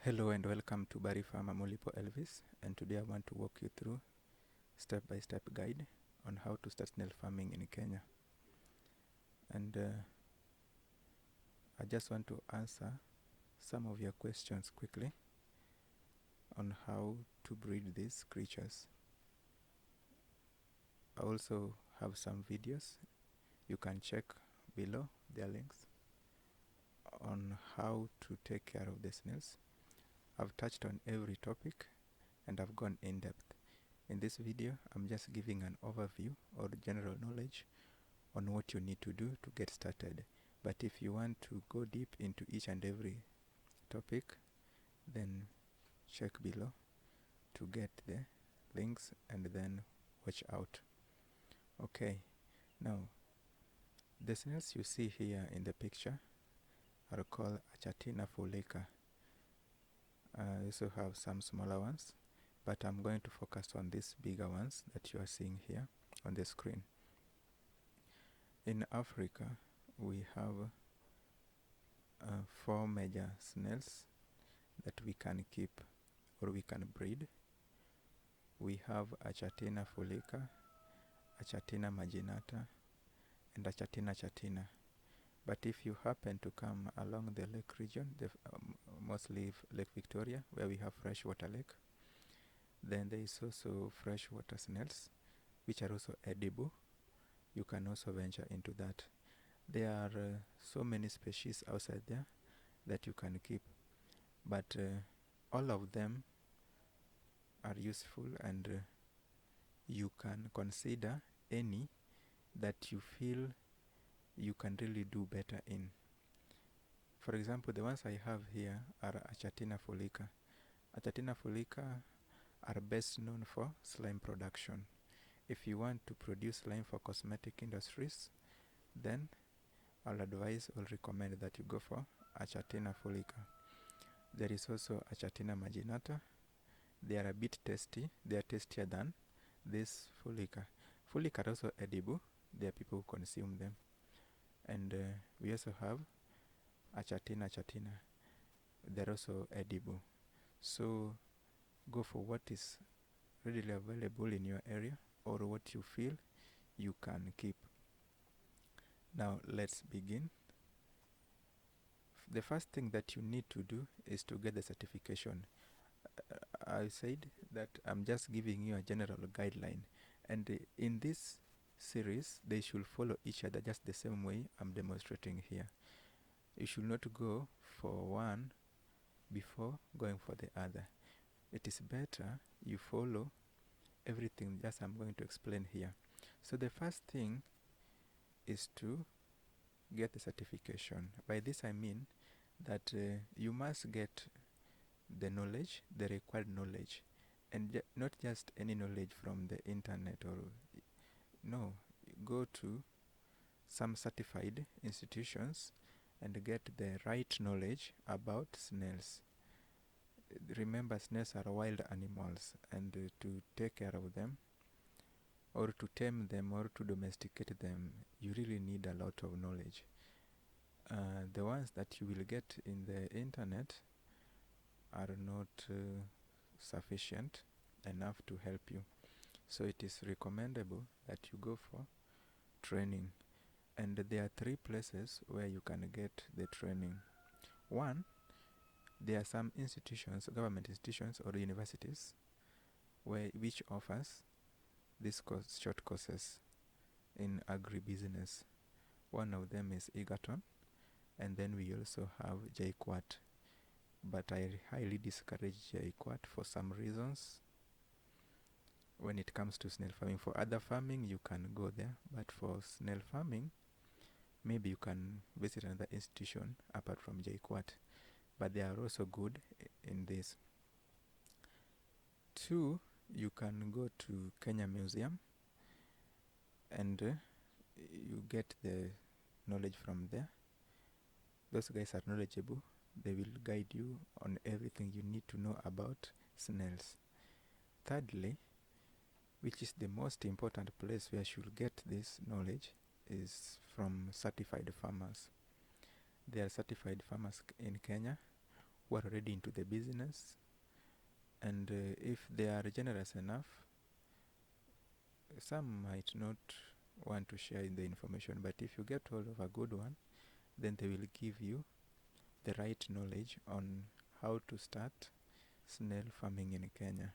Hello and welcome to Bari Farmer Mulipo Elvis, and today I want to walk you through step-by-step guide on how to start snail farming in Kenya. And I just want to answer some of your questions quickly on how to breed these creatures. I also have some videos you can check below, their links, on how to take care of the snails. I've touched on every topic and I've gone in depth. In this video, I'm just giving an overview or general knowledge on what you need to do to get started. But if you want to go deep into each and every topic, then check below to get the links and then watch out. Okay, now the snails you see here in the picture are called Achatina folica. I also have some smaller ones, but I'm going to focus on these bigger ones that you are seeing here on the screen. In Africa, we have 4 major snails that we can keep or we can breed. We have Achatina folica, Achatina marginata, and Achatina chatina. But if you happen to come along the lake region, mostly Lake Victoria, where we have freshwater lake, then there is also freshwater snails, which are also edible. You can also venture into that. There are so many species outside there that you can keep, but all of them are useful, and you can consider any that you feel you can really do better in. For example, the ones I have here are Achatina folica. Achatina folica are best known for slime production. If you want to produce slime for cosmetic industries, then I'll advise or recommend that you go for Achatina folica. There is also Achatina marginata. They are a bit tasty. They are tastier than this folica. Folica are also edible. There are people who consume them. And we also have Achatina chatina. They're also edible. So go for what is readily available in your area or what you feel you can keep. Now let's begin. The first thing that you need to do is to get the certification. I said that I'm just giving you a general guideline, and in this series they should follow each other just the same way I'm demonstrating here. You should not go for one before going for the other. It is better you follow everything just I'm going to explain here. So the first thing is to get the certification. By this I mean that you must get the knowledge, the required knowledge, and not just any knowledge from the internet or no, go to some certified institutions and get the right knowledge about snails. Remember, snails are wild animals, and to take care of them or to tame them or to domesticate them, you really need a lot of knowledge. The ones that you will get in the internet are not sufficient enough to help you. So it is recommendable that you go for training. And there are 3 places where you can get the training. One, there are some institutions, government institutions or universities, which offers these short courses in agribusiness. One of them is Egerton, and then we also have JKUAT. But I highly discourage JKUAT for some reasons. When it comes to snail farming, for other farming you can go there, but for snail farming, maybe you can visit another institution apart from JKUAT. But they are also good in this. 2, you can go to Kenya Museum and you get the knowledge from there. Those guys are knowledgeable. They will guide you on everything you need to know about snails. Thirdly, which is the most important place where you should get this knowledge, is from certified farmers. There are certified farmers in Kenya who are already into the business, and if they are generous enough, some might not want to share the information, but if you get hold of a good one, then they will give you the right knowledge on how to start snail farming in Kenya.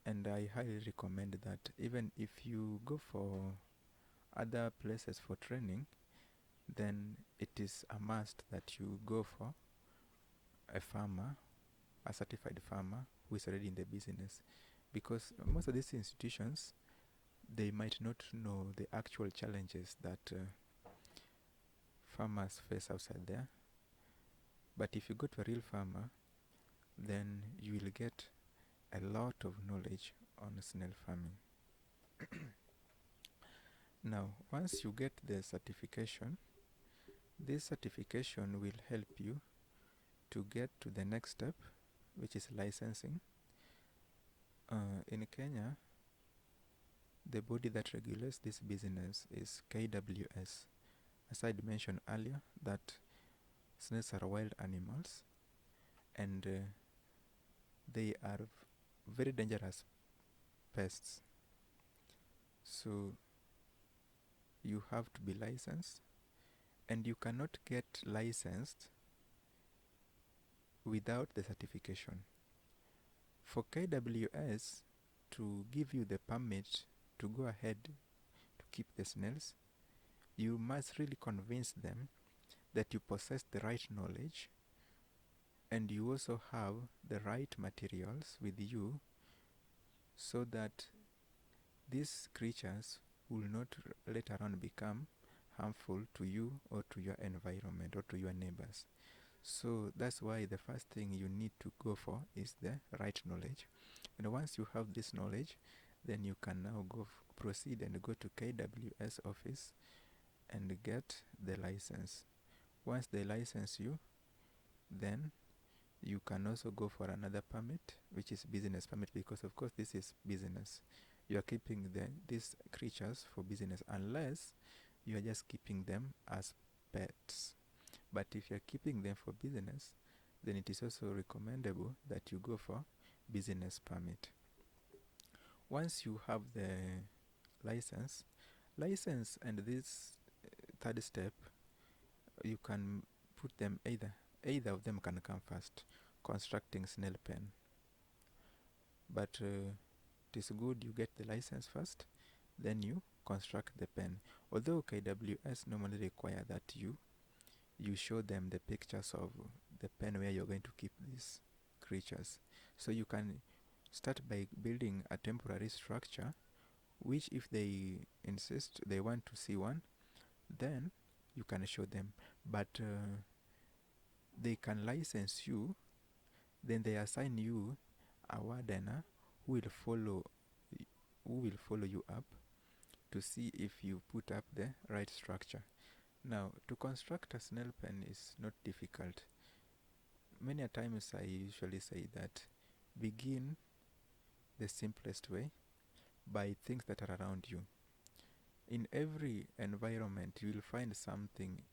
And I highly recommend that even if you go for other places for training, then it is a must that you go for a farmer, a certified farmer who is already in the business, because most of these institutions, they might not know the actual challenges that farmers face outside there. But if you go to a real farmer, then you will get a lot of knowledge on snail farming. Now, once you get the certification, this certification will help you to get to the next step, which is licensing. In Kenya, the body that regulates this business is KWS. As I mentioned earlier, that snails are wild animals, and they are very dangerous pests. So you have to be licensed, and you cannot get licensed without the certification. For KWS to give you the permit to go ahead to keep the snails, you must really convince them that you possess the right knowledge and you also have the right materials with you, so that these creatures will not later on become harmful to you or to your environment or to your neighbors. So that's why the first thing you need to go for is the right knowledge. And once you have this knowledge, then you can now proceed and go to KWS office and get the license. Once they license you, then you can also go for another permit, which is business permit, because of course this is business. You are keeping these creatures for business, unless you are just keeping them as pets. But if you are keeping them for business, then it is also recommendable that you go for business permit. Once you have the license and this third step, you can put them either of them can come first, constructing snail pen. But it is good you get the license first, then you construct the pen. Although KWS normally require that you show them the pictures of the pen where you're going to keep these creatures. So you can start by building a temporary structure, which if they insist they want to see one, then you can show them. But they can license you, then they assign you a wardener who will follow you up to see if you put up the right structure. Now, to construct a snail pen is not difficult. Many a times I usually say that begin the simplest way by things that are around you. In every environment, you will find something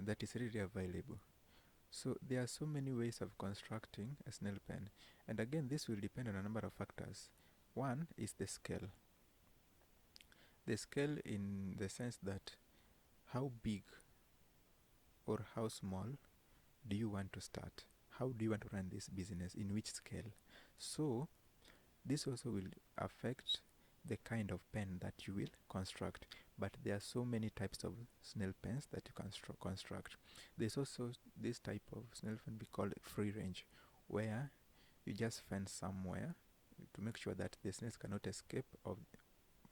that is readily available. So there are so many ways of constructing a snail pen. And again, this will depend on a number of factors. One is the scale. The scale in the sense that how big or how small do you want to start? How do you want to run this business? In which scale? So this also will affect the kind of pen that you will construct. But there are so many types of snail pens that you can construct. There's also this type of snail pen we call free range, where you just fence somewhere to make sure that the snails cannot escape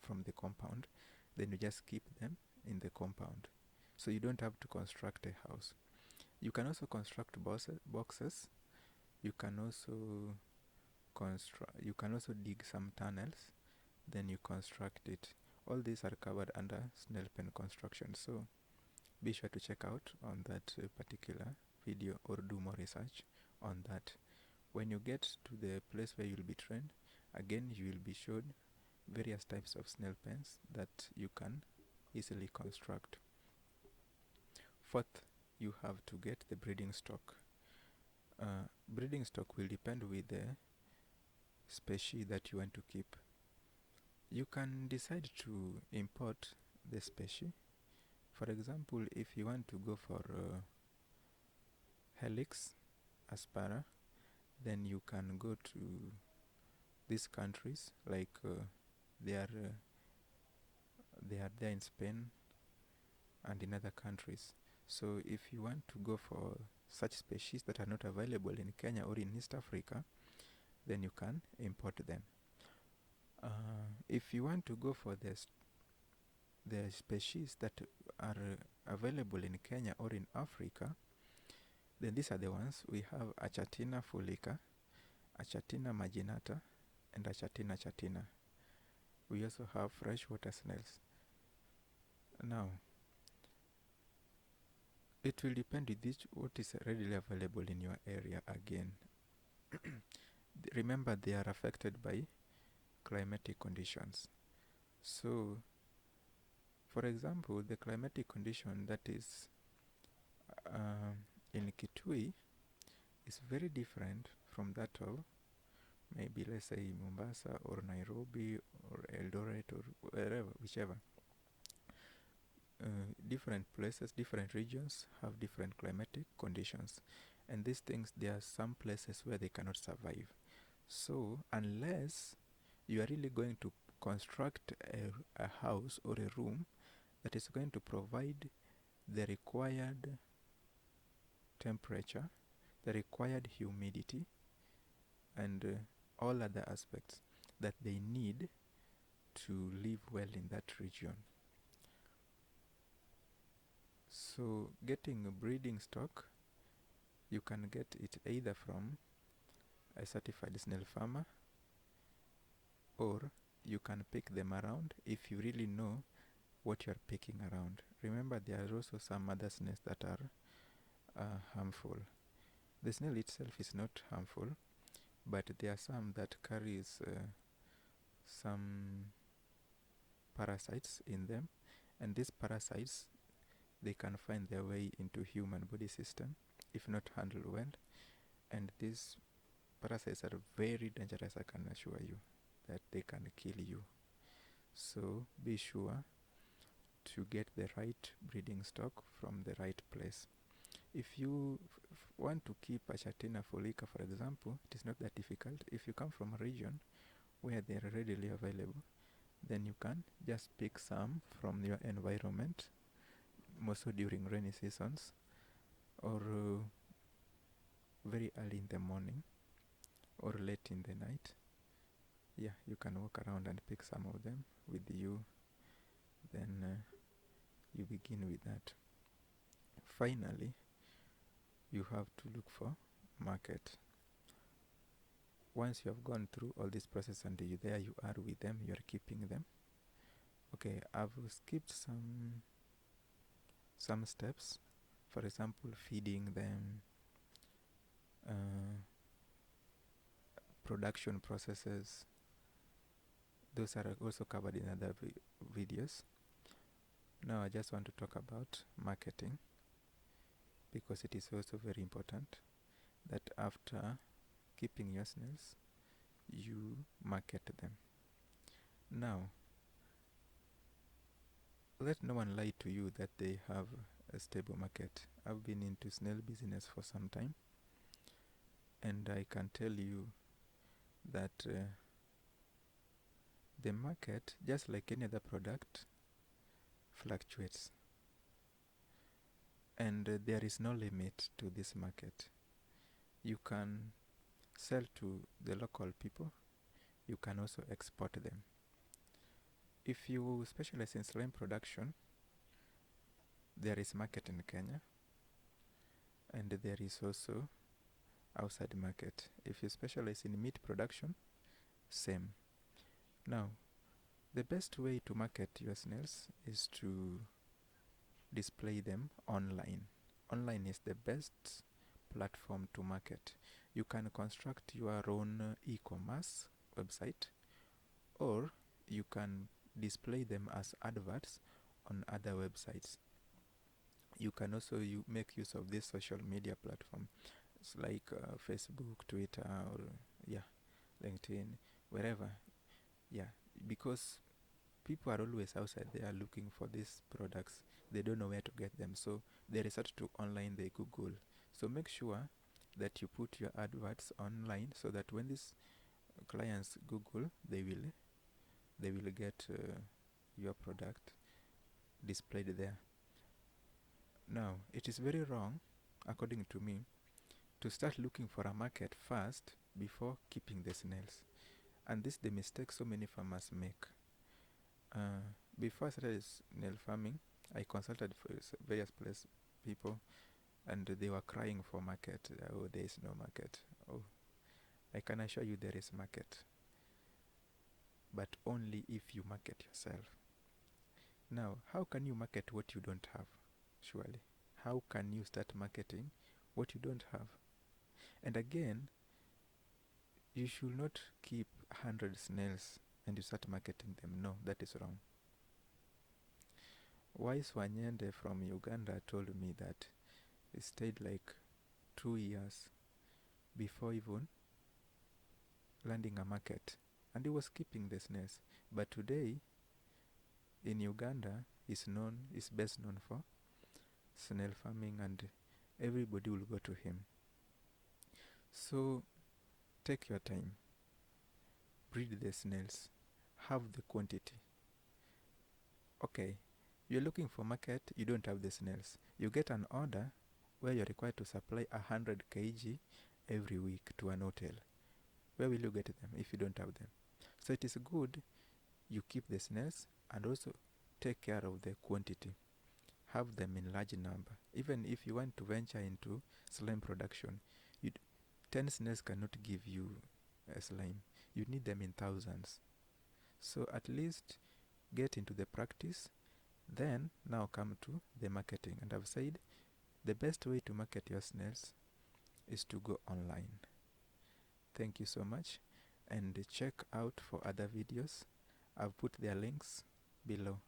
from the compound. Then you just keep them in the compound, so you don't have to construct a house. You can also construct boxes. You can also dig some tunnels, then you construct it. All these are covered under snail pen construction, so be sure to check out on that particular video or do more research on that. When you get to the place where you'll be trained, again you will be shown various types of snail pens that you can easily construct. Fourth, you have to get the breeding stock. Breeding stock will depend with the species that you want to keep. You can decide to import the species. For example, if you want to go for Helix aspera, then you can go to these countries, like they are there in Spain and in other countries. So if you want to go for such species that are not available in Kenya or in East Africa, then you can import them. If you want to go for the species that are available in Kenya or in Africa, then these are the ones. We have Achatina fulica, Achatina marginata, and Achatina chatina. We also have freshwater snails. Now, it will depend with what is readily available in your area again. Remember, they are affected by climatic conditions. So, for example, the climatic condition that is in Kitui is very different from that of maybe, let's say, Mombasa or Nairobi or Eldoret or wherever, whichever. Different places, different regions have different climatic conditions, and these things, there are some places where they cannot survive. So unless you are really going to construct a house or a room that is going to provide the required temperature, the required humidity, and all other aspects that they need to live well in that region. So getting a breeding stock, you can get it either from a certified snail farmer, or you can pick them around if you really know what you're picking around. Remember, there are also some other snails that are harmful. The snail itself is not harmful, but there are some that carries some parasites in them, and these parasites, they can find their way into human body system if not handled well, and these parasites are very dangerous, I can assure you, that they can kill you. So be sure to get the right breeding stock from the right place. If you want to keep a Chatina folica, for example, it is not that difficult. If you come from a region where they are readily available, then you can just pick some from your environment, mostly during rainy seasons, or very early in the morning or late in the night. Yeah, you can walk around and pick some of them with you. Then you begin with that. Finally, you have to look for market. Once you have gone through all this process and there you are with them, you are keeping them. Okay, I've skipped some steps. For example, feeding them, production processes. Those are also covered in other videos. Now I just want to talk about marketing, because it is also very important that after keeping your snails, you market them. Now, let no one lie to you that they have a stable market. I've been into snail business for some time, and I can tell you that the market, just like any other product, fluctuates, and there is no limit to this market. You can sell to the local people, you can also export them. If you specialize in slime production, there is market in Kenya, and there is also outside market. If you specialize in meat production, same. Now, the best way to market your snails is to display them online. Online is the best platform to market. You can construct your own e-commerce website, or you can display them as adverts on other websites. You can also make use of this social media platform. platforms like Facebook, Twitter, or yeah, LinkedIn, wherever. Yeah, because people are always outside there looking for these products. They don't know where to get them, so they resort to online. They Google. So make sure that you put your adverts online so that when these clients Google, they will get your product displayed there. Now, it is very wrong, according to me, to start looking for a market first before keeping the snails. And this is the mistake so many farmers make. Uh, Before I started snail farming, I consulted for various people, and they were crying for market. Oh, there is no market. Oh, I can assure you there is market, but only if you market yourself. Now, how can you market what you don't have? Surely. How can you start marketing what you don't have? And again, you should not keep 100 snails and you start marketing them. No, that is wrong. Wise Wanyende from Uganda told me that he stayed like 2 years before even landing a market, and he was keeping the snails. But today in Uganda is best known for snail farming, and everybody will go to him. So take your time, breed the snails, have the quantity. Okay, you're looking for market, you don't have the snails. You get an order where you're required to supply 100 kg every week to an hotel. Where will you get them if you don't have them? So it is good you keep the snails and also take care of the quantity. Have them in large number. Even if you want to venture into slime production, 10 snails cannot give you a slime. You need them in thousands. So at least get into the practice, then now come to the marketing. And I've said the best way to market your snails is to go online. Thank you so much, and check out for other videos. I've put their links below.